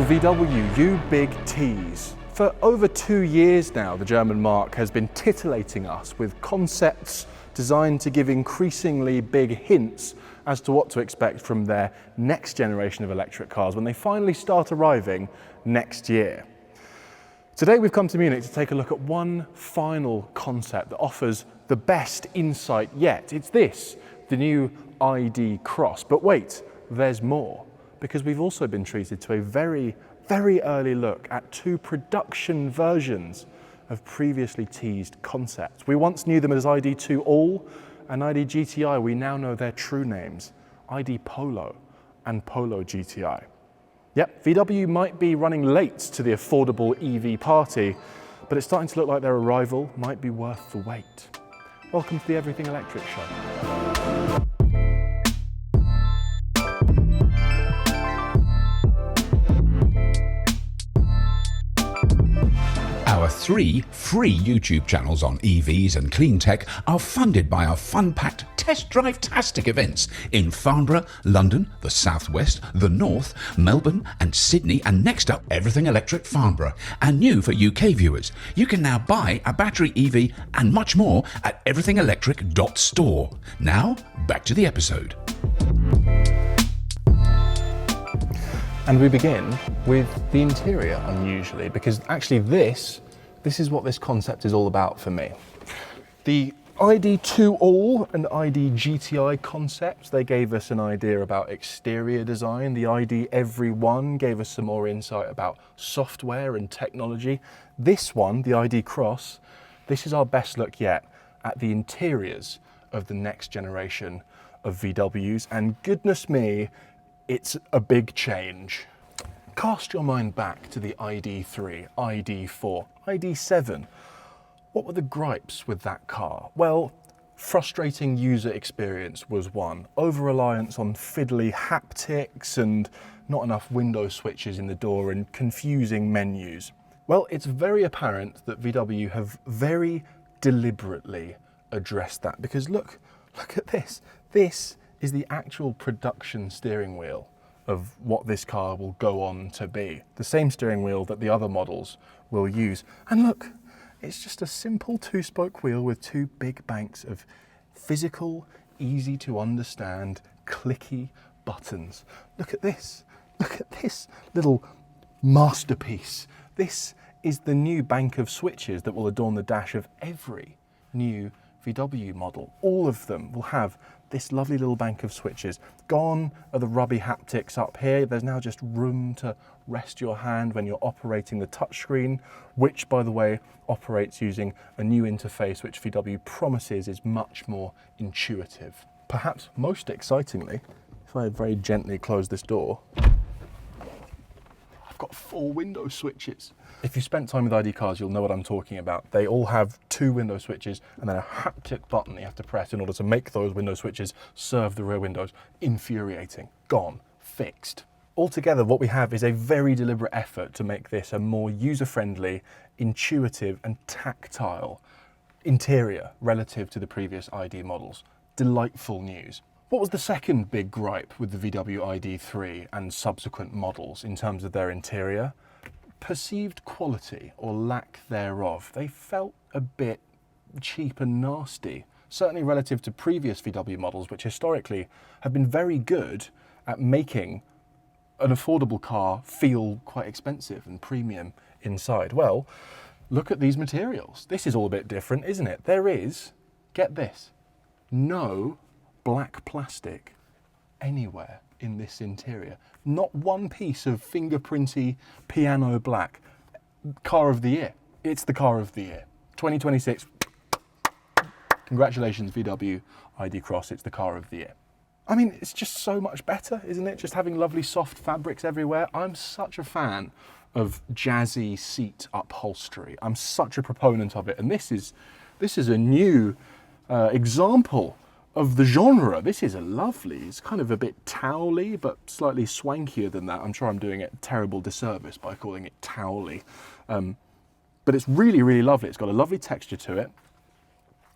VW, you big tease. For over 2 years now, the German marque has been titillating us with concepts designed to give increasingly big hints as to what to expect from their next generation of electric cars when they finally start arriving next year. Today we've come to Munich to take a look at one final concept that offers the best insight yet. It's this, the new ID.Cross. But wait, there's more, because we've also been treated to a very early look at two production versions of previously teased concepts. We once knew them as ID2All and ID GTI. We now know their true names, ID.Polo and Polo GTI. Yep, VW might be running late to the affordable EV party, but it's starting to look like their arrival might be worth the wait. Welcome to the Everything Electric Show. Our 3 free YouTube channels on EVs and clean tech are funded by our fun-packed test drive-tastic events in Farnborough, London, the Southwest, the North, Melbourne and Sydney, and next up, Everything Electric Farnborough. And new for UK viewers, you can now buy a battery EV and much more at everythingelectric.store. Now, back to the episode. And we begin with the interior, unusually, because actually this is what this concept is all about for me. The ID2All and ID GTI concepts, they gave us an idea about exterior design. The ID Everyone gave us some more insight about software and technology. This one, the ID.Cross, this is our best look yet at the interiors of the next generation of VWs, and goodness me, it's a big change. Cast your mind back to the ID3, ID4, ID7. What were the gripes with that car? Well, frustrating user experience was one. Over-reliance on fiddly haptics and not enough window switches in the door and confusing menus. Well, it's very apparent that VW have very deliberately addressed that, because look at this. This is the actual production steering wheel of what this car will go on to be. The same steering wheel that the other models will use. And look, it's just a simple 2-spoke wheel with 2 big banks of physical, easy to understand, clicky buttons. Look at this little masterpiece. This is the new bank of switches that will adorn the dash of every new VW model. All of them will have this lovely little bank of switches. Gone are the rubby haptics up here. There's now just room to rest your hand when you're operating the touchscreen, which, by the way, operates using a new interface which VW promises is much more intuitive. Perhaps most excitingly, if I very gently close this door, I've got 4 window switches. If you spent time with ID cars, you'll know what I'm talking about. They all have 2 window switches and then a haptic button you have to press in order to make those window switches serve the rear windows. Infuriating. Gone. Fixed. Altogether, what we have is a very deliberate effort to make this a more user-friendly, intuitive and tactile interior relative to the previous ID models. Delightful news. What was the second big gripe with the VW ID3 and subsequent models in terms of their interior? Perceived quality or lack thereof. They felt a bit cheap and nasty, certainly relative to previous VW models, which historically have been very good at making an affordable car feel quite expensive and premium inside. Well, look at these materials. This is all a bit different, isn't it? There is, get this, no black plastic anywhere in this interior. Not one piece of fingerprinty piano black. Car of the year. It's the car of the year. 2026. Congratulations, VW ID.Cross. It's the car of the year. I mean, it's just so much better, isn't it? Just having lovely soft fabrics everywhere. I'm such a fan of jazzy seat upholstery. I'm such a proponent of it. And this is a new example of the genre. This is a lovely, it's kind of a bit towely, but slightly swankier than that. I'm sure I'm doing it a terrible disservice by calling it towely. But it's really lovely. It's got a lovely texture to it.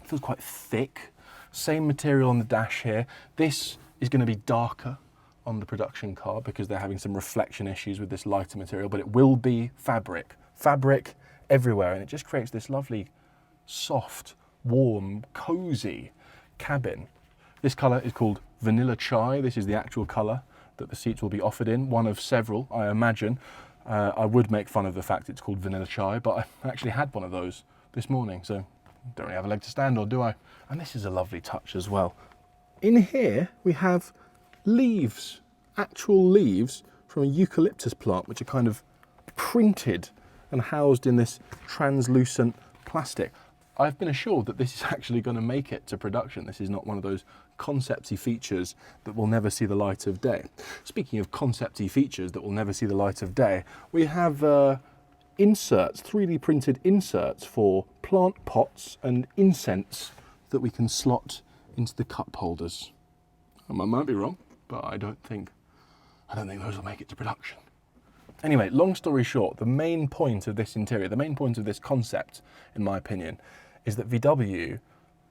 It feels quite thick. Same material on the dash here. This is going to be darker, on the production car because they're having some reflection issues with this lighter material, but it will be fabric. Fabric everywhere, and it just creates this lovely, soft, warm, cozy cabin. This colour is called Vanilla Chai. This is the actual colour that the seats will be offered in, one of several, I imagine. I would make fun of the fact it's called Vanilla Chai, but I actually had one of those this morning, so don't really have a leg to stand on, do I? And this is a lovely touch as well. In here, we have leaves, actual leaves from a eucalyptus plant, which are kind of printed and housed in this translucent plastic. I've been assured that this is actually going to make it to production. This is not one of those concept-y features that will never see the light of day. Speaking of concept-y features that will never see the light of day, we have inserts, 3D printed inserts for plant pots and incense that we can slot into the cup holders. I might be wrong, but I don't think those will make it to production. Anyway, long story short, the main point of this interior, the main point of this concept, in my opinion, is that VW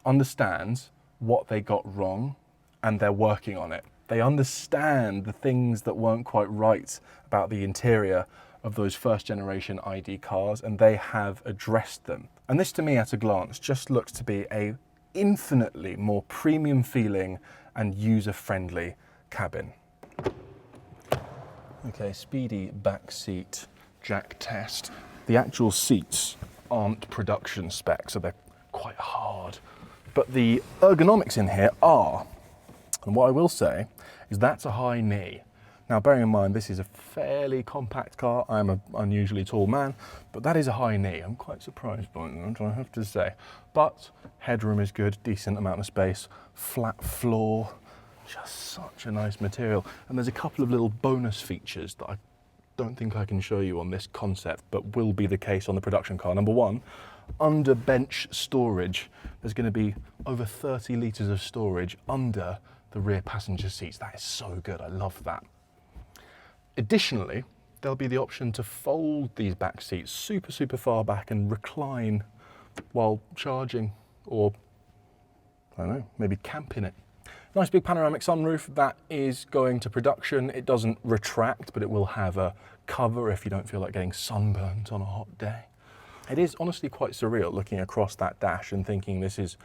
understands what they got wrong and they're working on it. They understand the things that weren't quite right about the interior of those first generation ID cars, and they have addressed them. And this to me at a glance just looks to be a infinitely more premium feeling and user-friendly cabin. Okay, speedy back seat jack test. The actual seats aren't production spec, so they're quite hard. But the ergonomics in here are. And what I will say is that's a high knee. Now, bearing in mind, this is a fairly compact car. I'm an unusually tall man, but that is a high knee. I'm quite surprised by that, I have to say. But headroom is good, decent amount of space, flat floor, just such a nice material. And there's a couple of little bonus features that I don't think I can show you on this concept, but will be the case on the production car. Number one, under bench storage. There's going to be over 30 litres of storage under the rear passenger seats. That is so good, I love that. Additionally, there'll be the option to fold these back seats super far back and recline while charging, or I don't know, maybe camp in it. Nice big panoramic sunroof, that is going to production. It doesn't retract, but it will have a cover if you don't feel like getting sunburnt on a hot day. It is honestly quite surreal looking across that dash and thinking this is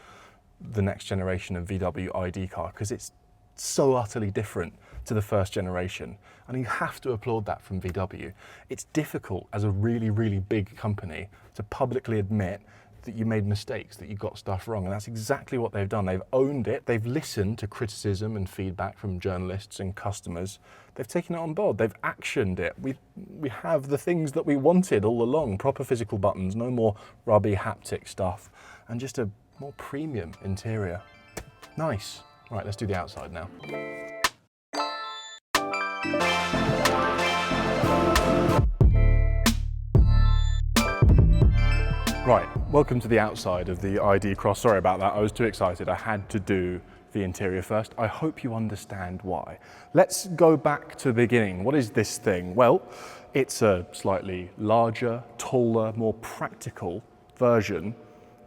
the next generation of VW ID car, because it's so utterly different to the first generation. And you have to applaud that from VW. It's difficult as a really big company to publicly admit that you made mistakes, that you got stuff wrong, and that's exactly what they've done. They've owned it, they've listened to criticism and feedback from journalists and customers, they've taken it on board, they've actioned it. We have the things that we wanted all along, proper physical buttons, no more rubby haptic stuff, and just a more premium interior. Nice. Right, let's do the outside now. Right, welcome to the outside of the ID.Cross. Sorry about that, I was too excited. I had to do the interior first. I hope you understand why. Let's go back to the beginning. What is this thing? Well, it's a slightly larger, taller, more practical version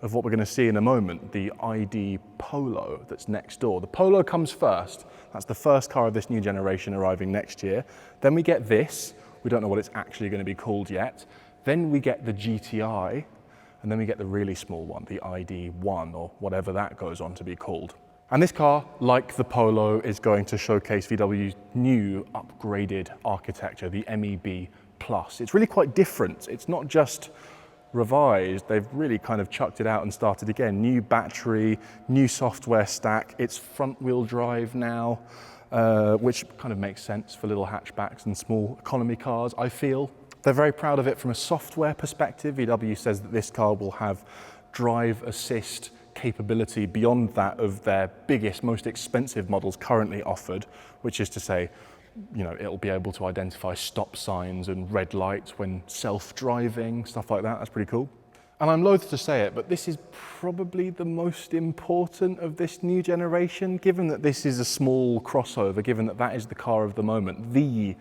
of what we're going to see in a moment, the ID.Polo that's next door. The Polo comes first. That's the first car of this new generation arriving next year. Then we get this. We don't know what it's actually going to be called yet. Then we get the GTI, and then we get the really small one, the ID.1, or whatever that goes on to be called. And this car, like the Polo, is going to showcase VW's new upgraded architecture, the MEB+. It's really quite different. It's not just revised, they've really kind of chucked it out and started again. New battery, new software stack, it's front wheel drive now, which kind of makes sense for little hatchbacks and small economy cars, I feel. They're very proud of it from a software perspective. VW says that this car will have drive assist capability beyond that of their biggest, most expensive models currently offered, which is to say, you know, it'll be able to identify stop signs and red lights when self-driving, stuff like that. That's pretty cool. And I'm loath to say it, but this is probably the most important of this new generation, given that this is a small crossover, given that that is the car of the moment, the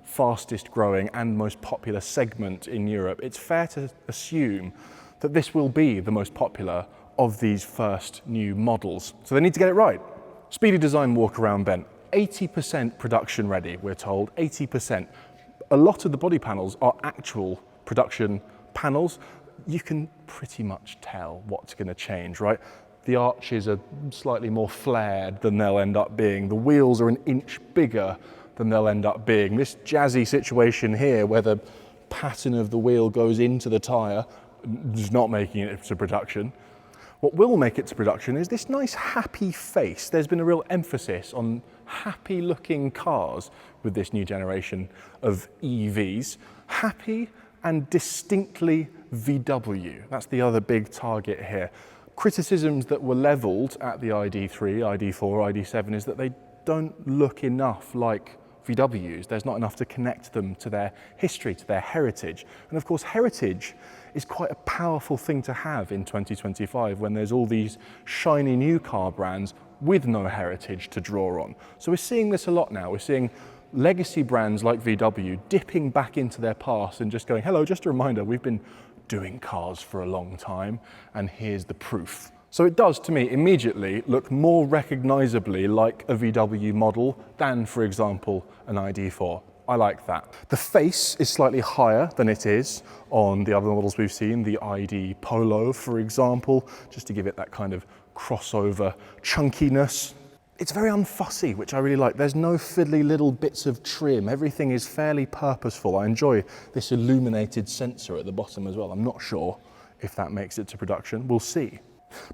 fastest growing and most popular segment in Europe. It's fair to assume that this will be the most popular of these first new models. So they need to get it right. Speedy design walk around bent. 80% production ready, we're told, 80%. A lot of the body panels are actual production panels. You can pretty much tell what's going to change, right? The arches are slightly more flared than they'll end up being. The wheels are an inch bigger than they'll end up being. This jazzy situation here where the pattern of the wheel goes into the tyre is not making it to production. What will make it to production is this nice happy face. There's been a real emphasis on happy looking cars with this new generation of EVs. Happy and distinctly VW. That's the other big target here. Criticisms that were levelled at the ID3, ID4, ID7 is that they don't look enough like VWs. There's not enough to connect them to their history, to their heritage. And of course, heritage is quite a powerful thing to have in 2025 when there's all these shiny new car brands with no heritage to draw on. So we're seeing this a lot now. We're seeing legacy brands like VW dipping back into their past and just going, hello, just a reminder, we've been doing cars for a long time and here's the proof. So it does, to me, immediately look more recognisably like a VW model than, for example, an ID4. I like that. The face is slightly higher than it is on the other models we've seen, the ID.Polo, for example, just to give it that kind of crossover chunkiness. It's very unfussy, which I really like. There's no fiddly little bits of trim. Everything is fairly purposeful. I enjoy this illuminated sensor at the bottom as well. I'm not sure if that makes it to production. We'll see.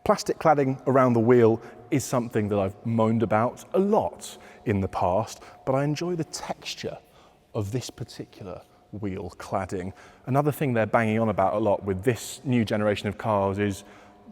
Plastic cladding around the wheel is something that I've moaned about a lot in the past, but I enjoy the texture of this particular wheel cladding. Another thing they're banging on about a lot with this new generation of cars is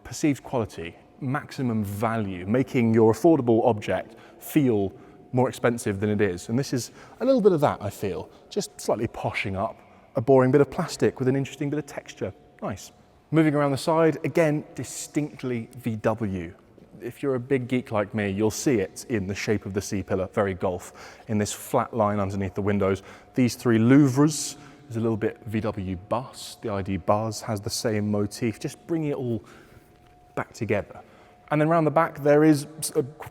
perceived quality, maximum value, making your affordable object feel more expensive than it is. And this is a little bit of that, I feel. Just slightly poshing up a boring bit of plastic with an interesting bit of texture. Nice. Moving around the side, again, distinctly VW. If you're a big geek like me, you'll see it in the shape of the C-pillar, very Golf, in this flat line underneath the windows. These three louvres is a little bit VW bus. The ID Buzz has the same motif, just bringing it all back together. And then around the back, there is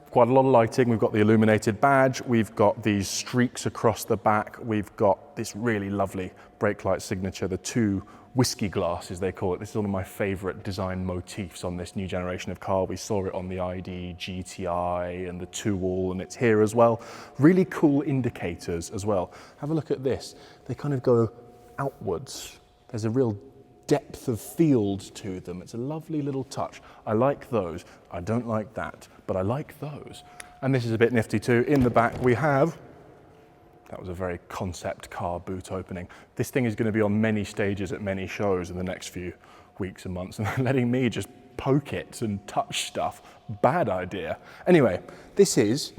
quite a lot of lighting. We've got the illuminated badge. We've got these streaks across the back. We've got this really lovely brake light signature, the two whiskey glass, as they call it. This is one of my favorite design motifs on this new generation of car. We saw it on the ID GTI and the 2-all, and it's here as well. Really cool indicators as well. Have a look at this. They kind of go outwards. There's a real depth of field to them. It's a lovely little touch. I like those. I don't like that, but I like those. And this is a bit nifty too. In the back we have, that was a very concept car boot opening. This thing is going to be on many stages at many shows in the next few weeks and months, and letting me just poke it and touch stuff, bad idea. Anyway, this is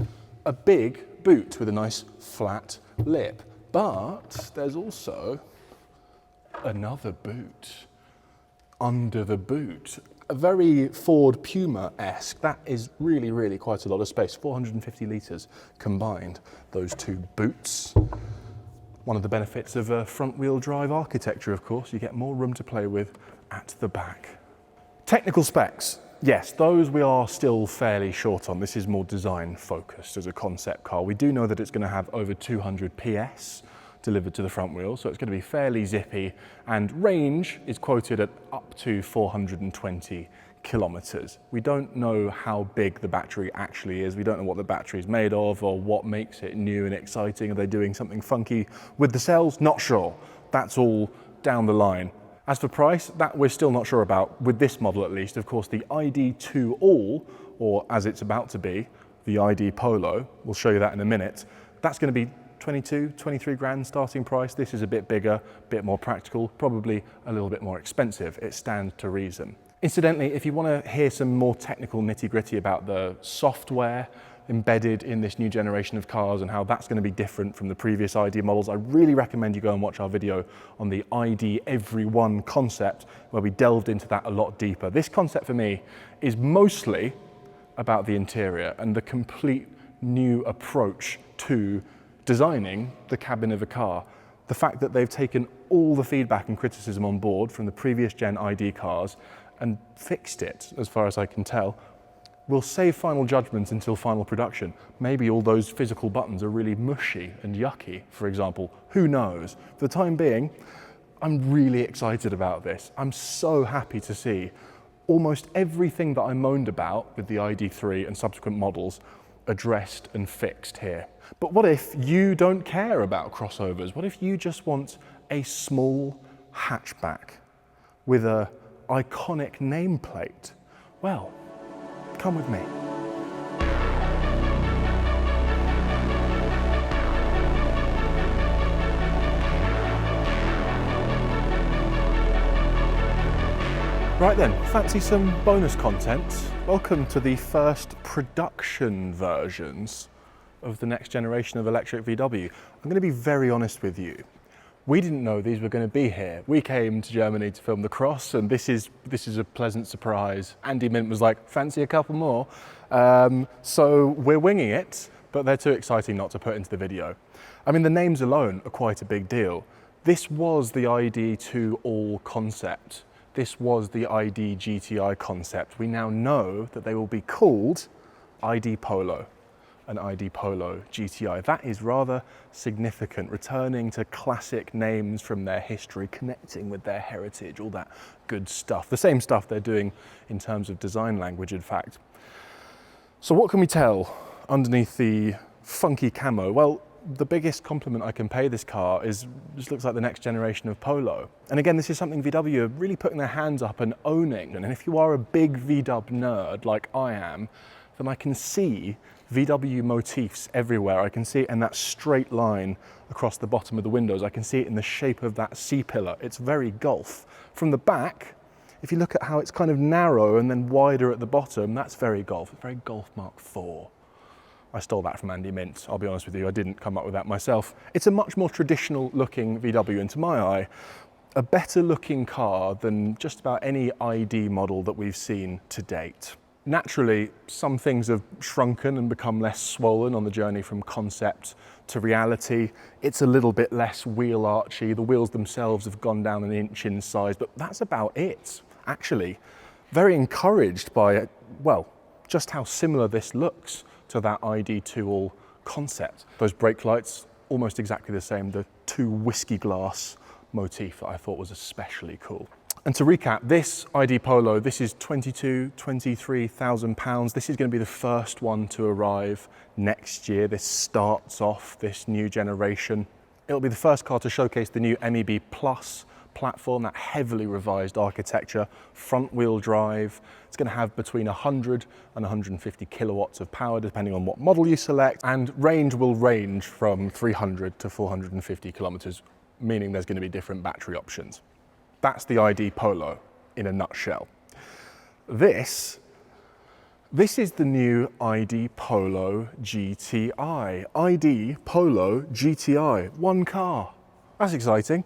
a big boot with a nice flat lip, but there's also another boot under the boot. A very Ford Puma-esque. That is really, really quite a lot of space. 450 litres combined, those two boots. One of the benefits of a front-wheel drive architecture, of course, you get more room to play with at the back. Technical specs. Yes, those we are still fairly short on. This is more design focused as a concept car. We do know that it's going to have over 200 PS delivered to the front wheel, so it's going to be fairly zippy, and range is quoted at up to 420 kilometers. We don't know how big the battery actually is. We don't know what the battery is made of or what makes it new and exciting. Are they doing something funky with the cells? Not sure. That's all down the line. As for price, that we're still not sure about, with this model at least. Of course, the ID2All, or as it's about to be, the ID.Polo, we'll show you that in a minute, that's going to be 22, 23 grand starting price. This is a bit bigger, a bit more practical, probably a little bit more expensive. It stands to reason. Incidentally, if you want to hear some more technical nitty-gritty about the software embedded in this new generation of cars and how that's going to be different from the previous ID models, I really recommend you go and watch our video on the ID Everyone concept, where we delved into that a lot deeper. This concept for me is mostly about the interior and the complete new approach to designing the cabin of a car. The fact that they've taken all the feedback and criticism on board from the previous gen ID cars and fixed it, as far as I can tell, we'll save final judgment until final production. Maybe all those physical buttons are really mushy and yucky, for example. Who knows? For the time being, I'm really excited about this. I'm so happy to see almost everything that I moaned about with the ID3 and subsequent models addressed and fixed here. But what if you don't care about crossovers? What if you just want a small hatchback with an iconic nameplate? Well, come with me. Right then, fancy some bonus content? Welcome to the first production versions of the next generation of electric VW. I'm going to be very honest with you. We didn't know these were going to be here. We came to Germany to film the Cross, and this is a pleasant surprise. Andy Mint was like, fancy a couple more? So we're winging it, but they're too exciting not to put into the video. I mean, the names alone are quite a big deal. This was the ID2All concept. This was the ID GTI concept. We now know that they will be called ID.Polo and ID.Polo GTI. That is rather significant, returning to classic names from their history, connecting with their heritage, all that good stuff. The same stuff they're doing in terms of design language, in fact. So what can we tell underneath the funky camo? Well, the biggest compliment I can pay this car is this looks like the next generation of Polo. And again, this is something VW are really putting their hands up and owning. And if you are a big VW nerd like I am, then I can see VW motifs everywhere. I can see it in that straight line across the bottom of the windows. I can see it in the shape of that C-pillar. It's very Golf. From the back, if you look at how it's kind of narrow and then wider at the bottom, that's very Golf. It's very Golf Mark IV. I stole that from Andy Mint, I'll be honest with you, I didn't come up with that myself. It's a much more traditional looking VW, and to my eye, a better looking car than just about any ID model that we've seen to date. Naturally, some things have shrunken and become less swollen on the journey from concept to reality. It's a little bit less wheel archy, the wheels themselves have gone down an inch in size, but that's about it, actually. Very encouraged by, well, just how similar this looks to that ID2All concept. Those brake lights, almost exactly the same, the two whiskey glass motif that I thought was especially cool. And to recap, this ID.Polo, this is £23,000. This is going to be the first one to arrive next year. This starts off this new generation. It'll be the first car to showcase the new MEB Plus platform, that heavily revised architecture, front wheel drive. It's going to have between 100 and 150 kilowatts of power, depending on what model you select, and range will range from 300 to 450 kilometers, meaning there's going to be different battery options. That's the ID.Polo in a nutshell. This is the new ID.Polo GTI. ID.Polo GTI, one car. That's exciting.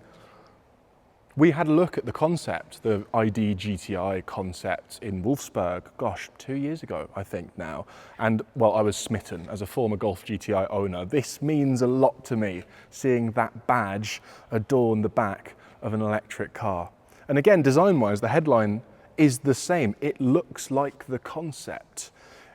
We had a look at the concept, the ID GTI concept in Wolfsburg, gosh, 2 years ago, I think now. And well, I was smitten as a former Golf GTI owner. This means a lot to me, seeing that badge adorn the back of an electric car. And again, design-wise, the headline is the same. It looks like the concept.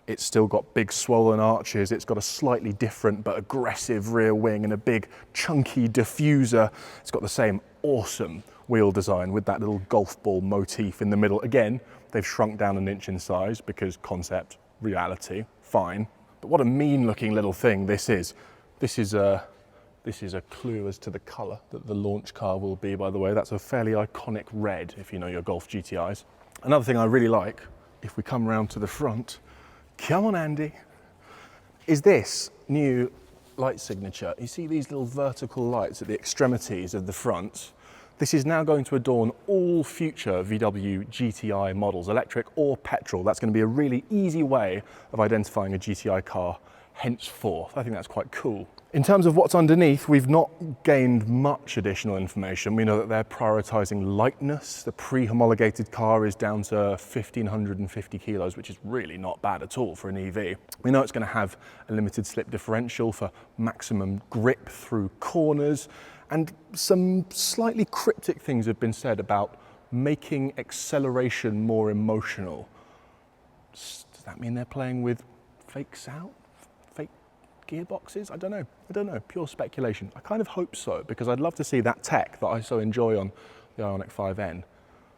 It's still got big swollen arches. It's got a slightly different but aggressive rear wing and a big chunky diffuser. It's got the same awesome wheel design with that little golf ball motif in the middle. Again, they've shrunk down an inch in size because concept, reality, fine. But what a mean looking little thing this is. This is a clue as to the colour that the launch car will be, by the way. That's a fairly iconic red if you know your Golf GTIs. Another thing I really like, if we come around to the front, come on Andy, is this new light signature. You see these little vertical lights at the extremities of the front? This is now going to adorn all future VW GTI models, electric or petrol. That's going to be a really easy way of identifying a GTI car henceforth. I think that's quite cool. In terms of what's underneath, we've not gained much additional information. We know that they're prioritizing lightness. The pre-homologated car is down to 1,550 kilos, which is really not bad at all for an EV. We know it's going to have a limited slip differential for maximum grip through corners, and some slightly cryptic things have been said about making acceleration more emotional. Does that mean they're playing with fake sound? Fake gearboxes? I don't know, pure speculation. I kind of hope so, because I'd love to see that tech that I so enjoy on the Ioniq 5N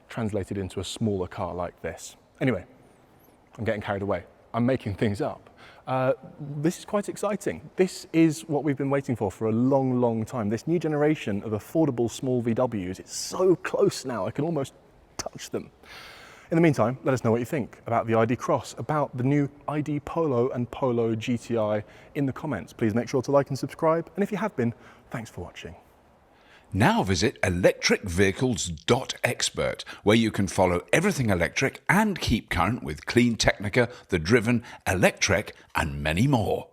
translated into a smaller car like this. Anyway, I'm getting carried away. I'm making things up. This is quite exciting. This is what we've been waiting for a long, long time. This new generation of affordable small VWs, it's so close now, I can almost touch them. In the meantime, let us know what you think about the ID.Cross, about the new ID.Polo and Polo GTI in the comments. Please make sure to like and subscribe. And if you have been, thanks for watching. Now visit electricvehicles.expert, where you can follow everything electric and keep current with Clean Technica, The Driven, Electrek, and many more.